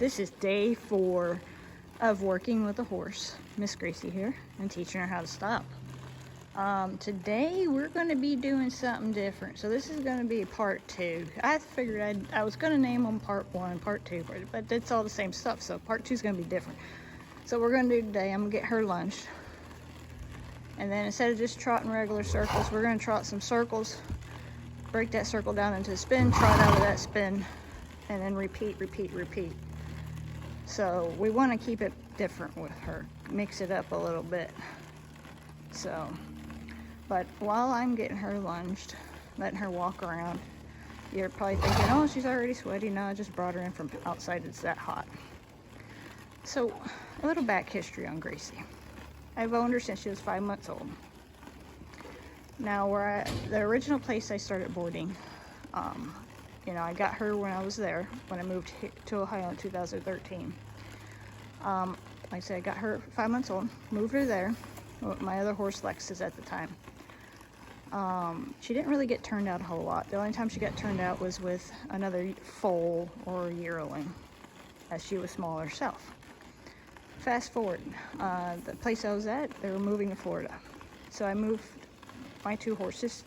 This is day 4 of working with a horse, Miss Gracie here, and teaching her how to stop. Today we're going to be doing something different. So this is going to be part 2. I figured I was going to name them part 1, part 2, but it's all the same stuff. So part 2 is going to be different. So what we're going to do today, I'm going to get her lunched. And then instead of just trotting regular circles, we're going to trot some circles, break that circle down into a spin, trot out of that spin, and then repeat. So we want to keep it different with her, mix it up a little bit. So, but while I'm getting her lunged, letting her walk around, you're probably thinking, oh, she's already sweaty. No, I just brought her in from outside. It's that hot. So a little back history on Gracie. I've owned her since she was 5 months old. Now, the original place I started boarding, you know, I got her when I was there, when I moved to Ohio in 2013. Like I said, I got her 5 months old, moved her there with my other horse, Lexus, at the time. She didn't really get turned out a whole lot. The only time she got turned out was with another foal or yearling, as she was small herself. Fast forward, the place I was at, they were moving to Florida. So I moved my 2 horses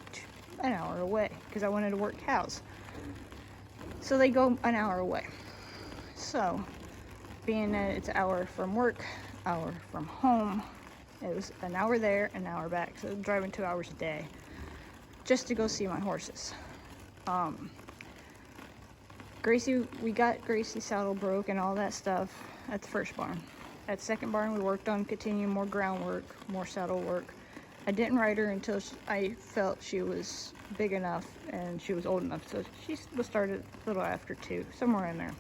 an hour away because I wanted to work cows. So they go an hour away. So being that it's an hour from work, hour from home, it was an hour there, an hour back. So I'm driving 2 hours a day just to go see my horses. Gracie, we got Gracie saddle broke and all that stuff at the first barn. At the second barn, we worked on continuing more groundwork, more saddle work. I didn't ride her until I felt she was big enough and she was old enough. So she was started a little after 2, somewhere in there.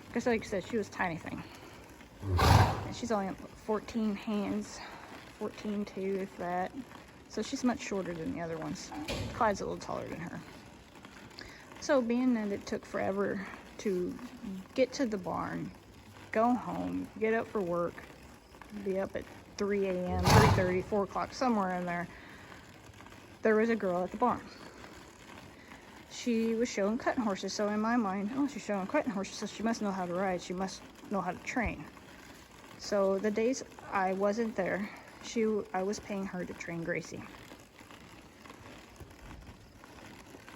Because like I said, she was a tiny thing. And she's only 14 hands, 14'2", if that. So she's much shorter than the other ones. Clyde's a little taller than her. So being that it took forever to get to the barn, go home, get up for work, be up at 3 a.m., 3:30, 4 o'clock, somewhere in there, there was a girl at the barn. She was showing cutting horses, so in my mind, oh, she's showing cutting horses, so she must know how to ride, she must know how to train. So the days I wasn't there, I was paying her to train Gracie.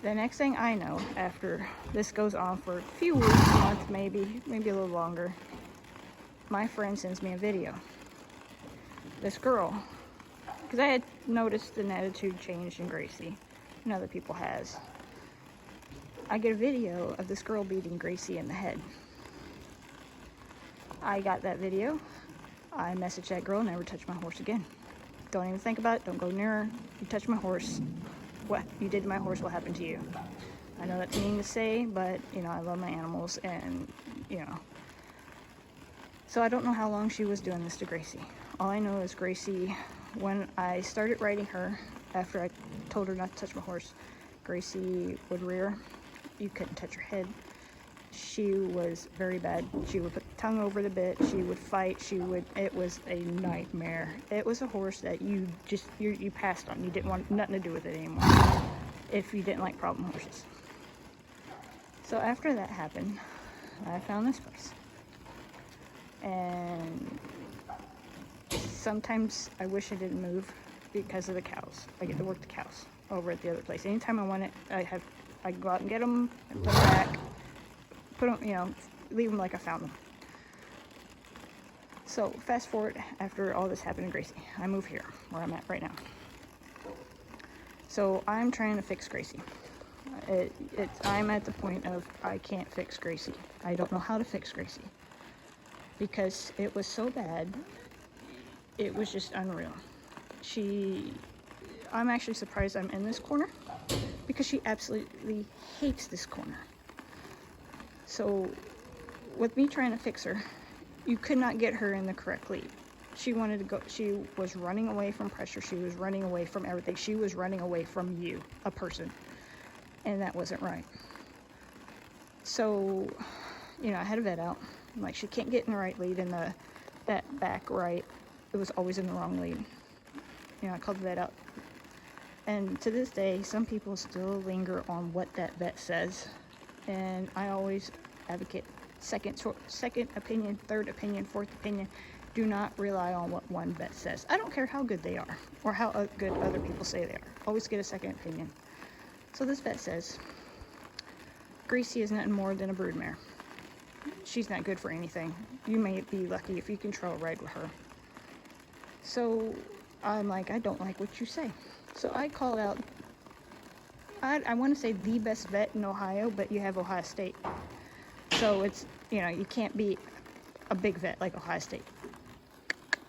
The next thing I know, after this goes on for a few weeks, a month maybe a little longer, my friend sends me a video. This girl, because I had noticed an attitude change in Gracie, and other people has. I get a video of this girl beating Gracie in the head. I got that video. I messaged that girl, never touch my horse again. Don't even think about it, don't go near her. You touch my horse, what you did to my horse will happen to you. I know that's mean to say, but you know, I love my animals, and you know. So I don't know how long she was doing this to Gracie. All I know is Gracie, when I started riding her, after I told her not to touch my horse, Gracie would rear. You couldn't touch her head. She was very bad. She would put the tongue over the bit. She would fight. It was a nightmare. It was a horse that you passed on. You didn't want nothing to do with it anymore if you didn't like problem horses. So after that happened, I found this place. And sometimes I wish I didn't move because of the cows. I get to work the cows over at the other place. Anytime I want it, I go out and get them and put them back. Put them, you know, leave them like I found them. So fast forward, after all this happened to Gracie, I move here where I'm at right now. So I'm trying to fix Gracie. I'm at the point of I can't fix Gracie. I don't know how to fix Gracie because it was so bad. It was just unreal. I'm actually surprised I'm in this corner because she absolutely hates this corner. So with me trying to fix her, you could not get her in the correct lead. She wanted to go, she was running away from pressure. She was running away from everything. She was running away from you, a person. And that wasn't right. So, you know, I had a vet out. I'm like, she can't get in the right lead, and that back right, it was always in the wrong lead. You know, I called the vet out. And to this day, some people still linger on what that vet says. And I always advocate second opinion, third opinion, fourth opinion. Do not rely on what one vet says. I don't care how good they are or how good other people say they are. Always get a second opinion. So this vet says, Gracie is nothing more than a broodmare. She's not good for anything. You may be lucky if you can trail ride with her. So I'm like, I don't like what you say. So I called out, I want to say the best vet in Ohio, but you have Ohio State. So it's, you know, you can't be a big vet like Ohio State.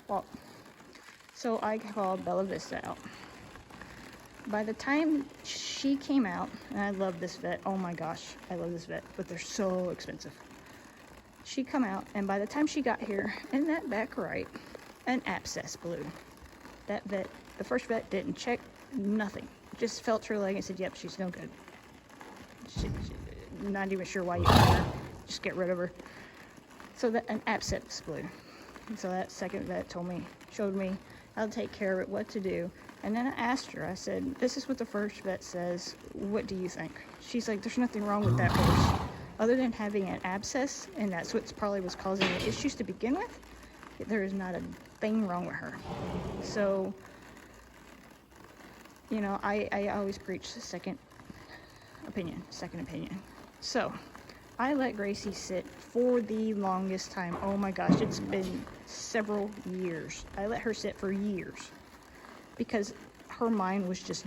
Well, so I called Bella Vista out. By the time she came out, and I love this vet, oh my gosh, I love this vet, but they're so expensive. She come out, and by the time she got here, in that back right, an abscess blew. That vet, the first vet didn't check, nothing. Just felt her leg and said, yep, she's no good. Not even sure why you got her. Just get rid of her. So that an abscess blew. And so that second vet showed me how to take care of it, what to do. And then I asked her, I said, this is what the first vet says. What do you think? She's like, there's nothing wrong with that horse. Other than having an abscess, and that's what probably was causing the issues to begin with, there is not a thing wrong with her. So, you know, I always preach second opinion. So, I let Gracie sit for the longest time. Oh my gosh, it's been several years. I let her sit for years because her mind was just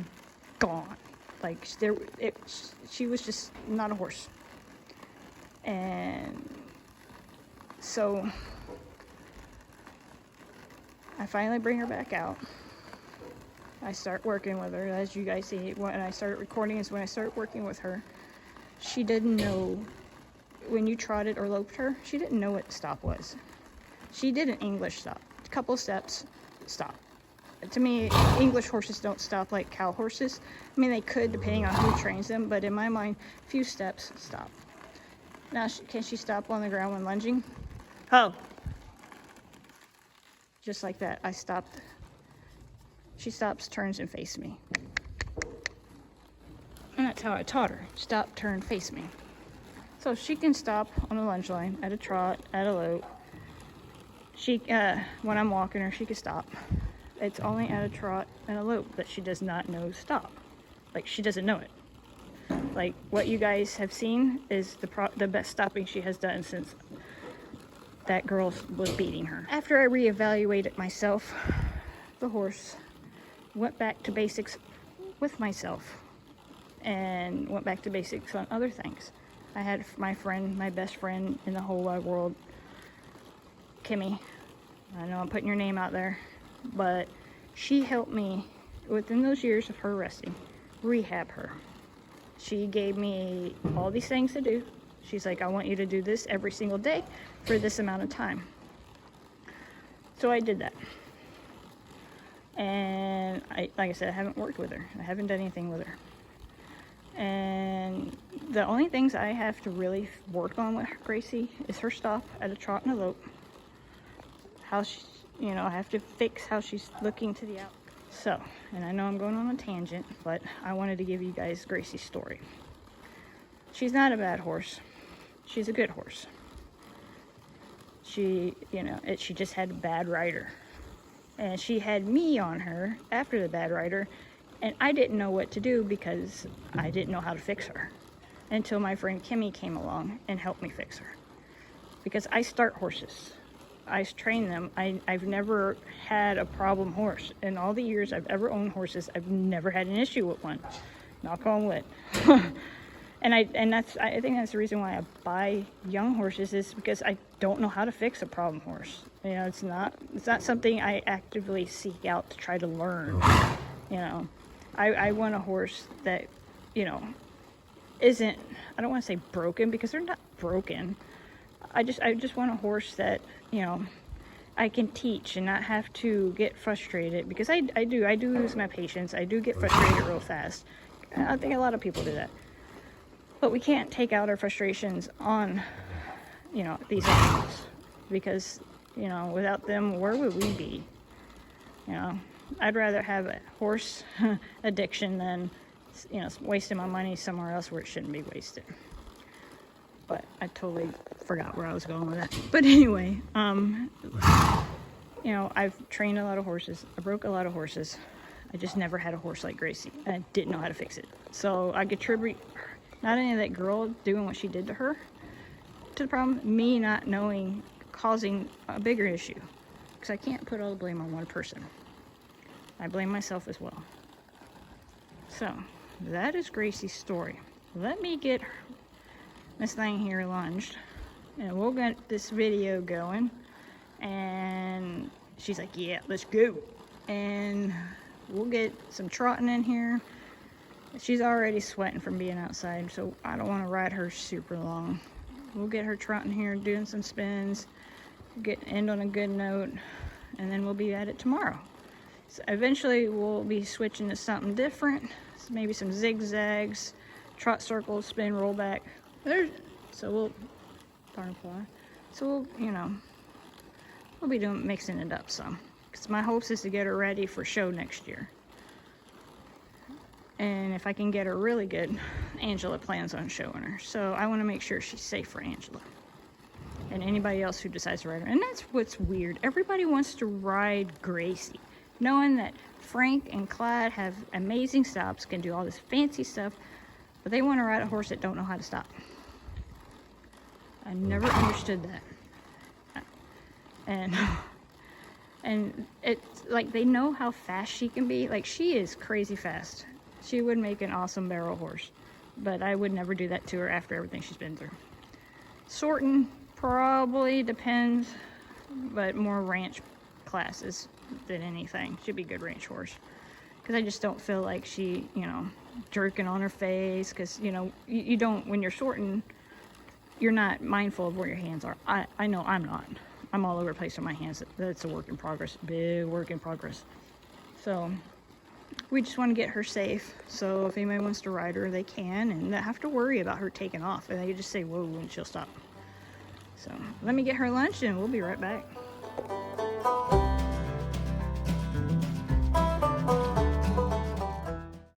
gone. Like, she was just not a horse. And so I finally bring her back out. I start working with her. As you guys see, when I started recording is when I started working with her. She didn't know, when you trotted or loped her, she didn't know what stop was. She did an English stop. A couple steps, stop. To me, English horses don't stop like cow horses. I mean, they could depending on who trains them, but in my mind, a few steps, stop. Now, can she stop on the ground when lunging? Oh. Just like that, I stopped. She stops, turns, and faces me. And that's how I taught her. Stop, turn, face me. So she can stop on the lunge line, at a trot, at a lope. She, when I'm walking her, she can stop. It's only at a trot and a lope that she does not know stop. Like, she doesn't know it. Like, what you guys have seen is the best stopping she has done since that girl was beating her. After I reevaluated myself, the horse went back to basics with myself and went back to basics on other things. I had my friend, my best friend in the whole wide world, Kimmy. I know I'm putting your name out there, but she helped me within those years of her resting, rehab her. She gave me all these things to do. She's like, I want you to do this every single day for this amount of time. So I did that. And like I said, I haven't worked with her. I haven't done anything with her. And the only things I have to really work on with Gracie is her stop at a trot and a lope. How she, you know, I have to fix how she's looking to the out. So, and I know I'm going on a tangent, but I wanted to give you guys Gracie's story. She's not a bad horse. She's a good horse. She, you know, she just had a bad rider. And she had me on her after the bad rider, and I didn't know what to do because I didn't know how to fix her until my friend Kimmy came along and helped me fix her. Because I start horses. I train them. I've never had a problem horse. In all the years I've ever owned horses, I've never had an issue with one. Knock on wood. And I think that's the reason why I buy young horses, is because I don't know how to fix a problem horse. You know, it's not something I actively seek out to try to learn. You know, I want a horse that, you know, isn't, I don't want to say broken, because they're not broken. I just want a horse that, you know, I can teach and not have to get frustrated, because I do lose my patience. I do get frustrated real fast. I think a lot of people do that. But we can't take out our frustrations on, you know, these animals, because, you know, without them, where would we be? You know, I'd rather have a horse addiction than, you know, wasting my money somewhere else where it shouldn't be wasted. but I totally forgot where I was going with that. But anyway, you know, I've trained a lot of horses. I broke a lot of horses. I just never had a horse like Gracie. And I didn't know how to fix it. So I attribute not only that girl doing what she did to her to the problem, me not knowing causing a bigger issue. Because I can't put all the blame on one person. I blame myself as well. So that is Gracie's story. Let me get this thing here lunged, and we'll get this video going. And she's like, yeah, let's go. And we'll get some trotting in here. She's already sweating from being outside, so I don't want to ride her super long. We'll get her trotting here, doing some spins, end on a good note, and then we'll be at it tomorrow. So eventually we'll be switching to something different. So maybe some zigzags, trot circles, spin, roll back. So we'll, darn fly. So we'll, you know, we'll be mixing it up some. Because my hopes is to get her ready for show next year. And if I can get her really good, Angela plans on showing her. So I want to make sure she's safe for Angela. And anybody else who decides to ride her. And that's what's weird. Everybody wants to ride Gracie, knowing that Frank and Clyde have amazing stops, can do all this fancy stuff, but they want to ride a horse that don't know how to stop. I never understood that. And it's like they know how fast she can be. Like, she is crazy fast. She would make an awesome barrel horse, but I would never do that to her after everything she's been through. Sorting probably depends, but more ranch classes than anything. She'd be a good ranch horse, because I just don't feel like she, you know, jerking on her face, because, you know, you don't, when you're sorting, you're not mindful of where your hands are. I know I'm not. I'm all over the place with my hands. That's a work in progress, big work in progress. So we just want to get her safe. So if anybody wants to ride her, they can, and not have to worry about her taking off. And they just say whoa and she'll stop. So let me get her lunch and we'll be right back.